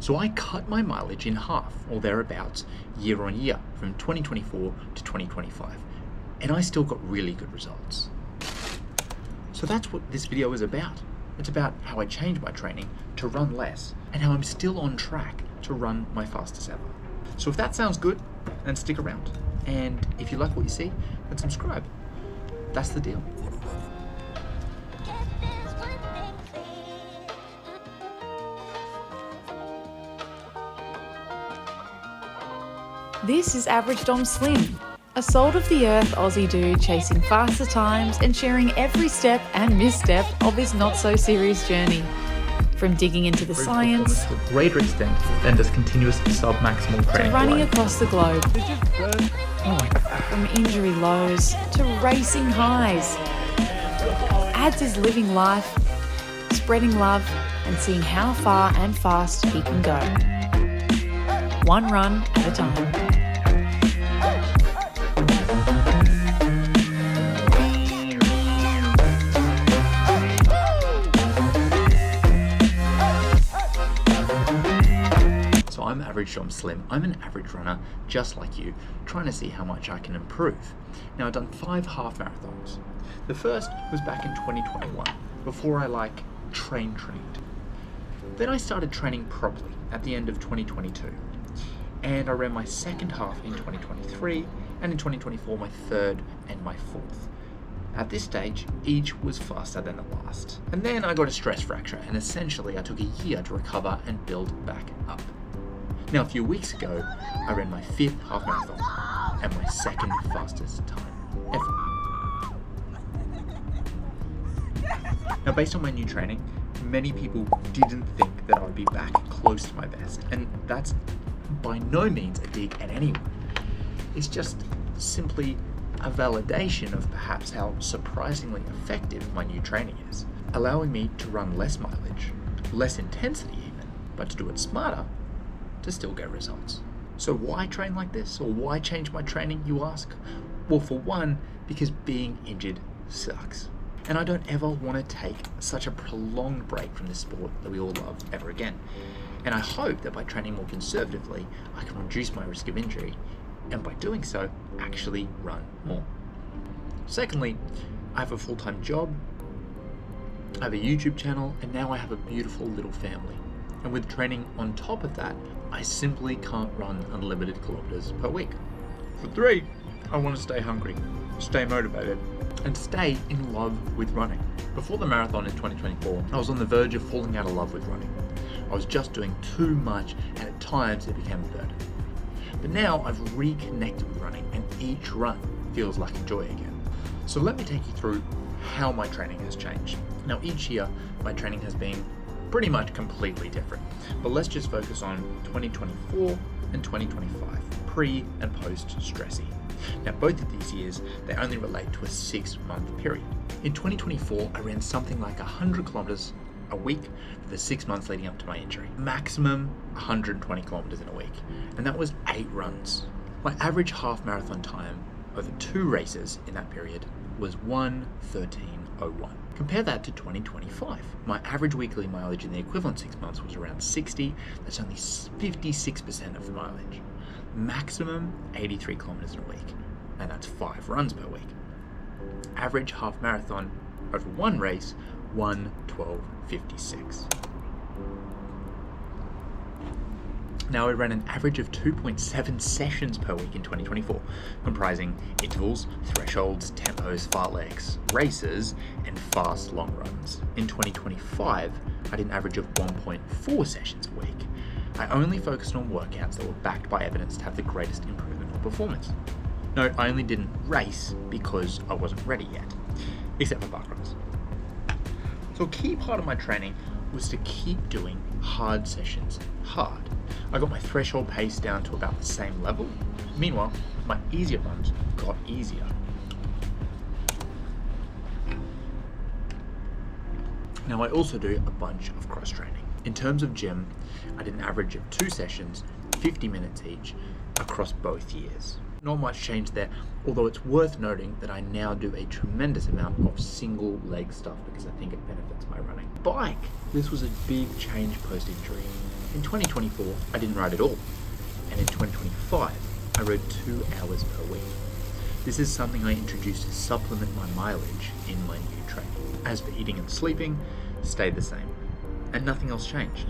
So I cut my mileage in half, or thereabouts, year on year, from 2024 to 2025. And I still got really good results. So that's what this video is about. It's about how I changed my training to run less, and how I'm still on track to run my fastest ever. So if that sounds good, then stick around. And if you like what you see, then subscribe. That's the deal. This is Average Dom Slim, a salt-of-the-earth Aussie dude chasing faster times and sharing every step and misstep of his not-so-serious journey. From digging into the science, to a greater extent than does continuous sub-maximal to training. running across the globe, from injury lows to racing highs. Ads is living life, spreading love, and seeing how far and fast he can go. One run at a time. So I'm Average Dom Slim. I'm an average runner just like you, trying to see how much I can improve. Now I've done 5 half marathons. The first was back in 2021, before I trained. Then I started training properly at the end of 2022. And I ran my second half in 2023, and in 2024 my third and my fourth. At this stage, each was faster than the last. And then I got a stress fracture, and essentially I took a year to recover and build back up. Now a few weeks ago, I ran my 5th half marathon, and my second fastest time ever. Now based on my new training, many people didn't think that I would be back close to my best, and that's by no means a dig at anyone. It's just simply a validation of perhaps how surprisingly effective my new training is, allowing me to run less mileage, less intensity even, but to do it smarter to still get results. So why train like this, or why change my training, you ask? Well, for one, because being injured sucks. And I don't ever want to take such a prolonged break from this sport that we all love ever again. And I hope that by training more conservatively, I can reduce my risk of injury, and by doing so, actually run more. Secondly, I have a full-time job, I have a YouTube channel, and now I have a beautiful little family. And with training on top of that, I simply can't run unlimited kilometers per week. For 3, I want to stay hungry, stay motivated, and stay in love with running. Before the marathon in 2024, I was on the verge of falling out of love with running. I was just doing too much, and at times it became a burden. But now I've reconnected with running, and each run feels like a joy again. So let me take you through how my training has changed. Now each year, my training has been pretty much completely different. But let's just focus on 2024 and 2025, pre and post Stressy. Now both of these years, they only relate to a 6-month period. In 2024, I ran something like 100 kilometers a week for the 6 months leading up to my injury. Maximum 120 kilometers in a week, and that was 8 runs. My average half marathon time over 2 races in that period was 1:13:01. Compare that to 2025. My average weekly mileage in the equivalent 6 months was around 60. That's only 56% of the mileage. Maximum 83 kilometers in a week, and that's 5 runs per week. Average half marathon over 1 race, 1:12:56. Now I ran an average of 2.7 sessions per week in 2024, comprising intervals, thresholds, tempos, fartlegs, races, and fast long runs. In 2025, I did an average of 1.4 sessions a week. I only focused on workouts that were backed by evidence to have the greatest improvement on performance. No, I only didn't race because I wasn't ready yet, except for park runs. So a key part of my training was to keep doing hard sessions hard. I got my threshold pace down to about the same level. Meanwhile, my easier runs got easier. Now I also do a bunch of cross training. In terms of gym, I did an average of 2 sessions, 50 minutes each, across both years. Not much change there, although it's worth noting that I now do a tremendous amount of single leg stuff because I think it benefits my running. Bike! This was a big change post-injury. In 2024, I didn't ride at all. And in 2025, I rode 2 hours per week. This is something I introduced to supplement my mileage in my new training. As for eating and sleeping, stayed the same. And nothing else changed.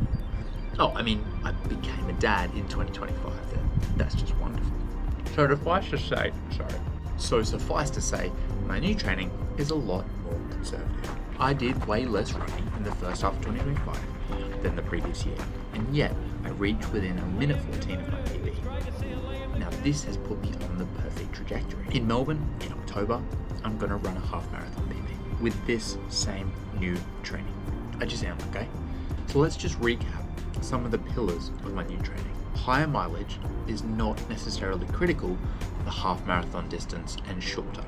Oh, I mean, I became a dad in 2025. That's just wonderful. Suffice to say, my new training is a lot more conservative. I did way less running in the first half of 2025 than the previous year, and yet I reached within a minute 14 of my PB. Now this has put me on the perfect trajectory. In Melbourne, in October, I'm gonna run a half marathon PB with this same new training. I just am, okay? So let's just recap some of the pillars of my new training. Higher mileage is not necessarily critical for the half marathon distance and shorter,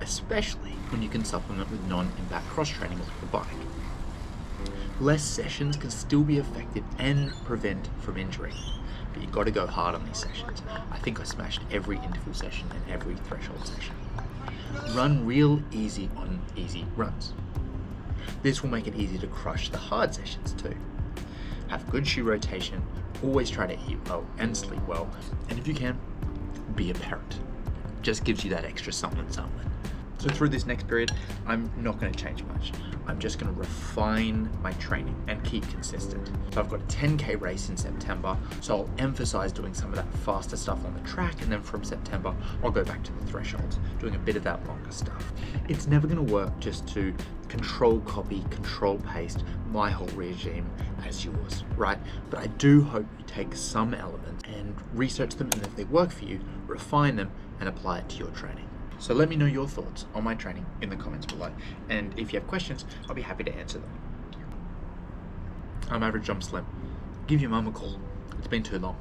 especially when you can supplement with non-impact cross training like the bike. Less sessions can still be effective and prevent from injury, but you gotta go hard on these sessions. I think I smashed every interval session and every threshold session. Run real easy on easy runs. This will make it easy to crush the hard sessions too. Have good shoe rotation, always try to eat well and sleep well, and if you can, be a parent. Just gives you that extra something. So through this next period, I'm not going to change much. I'm just going to refine my training and keep consistent. So I've got a 10K race in September, so I'll emphasize doing some of that faster stuff on the track, and then from September, I'll go back to the thresholds, doing a bit of that longer stuff. It's never going to work just to control copy, control paste my whole regime as yours, right? But I do hope you take some elements and research them, and if they work for you, refine them and apply it to your training. So let me know your thoughts on my training in the comments below, and if you have questions, I'll be happy to answer them. I'm Average, I'm Slim. Give your mum a call. It's been too long.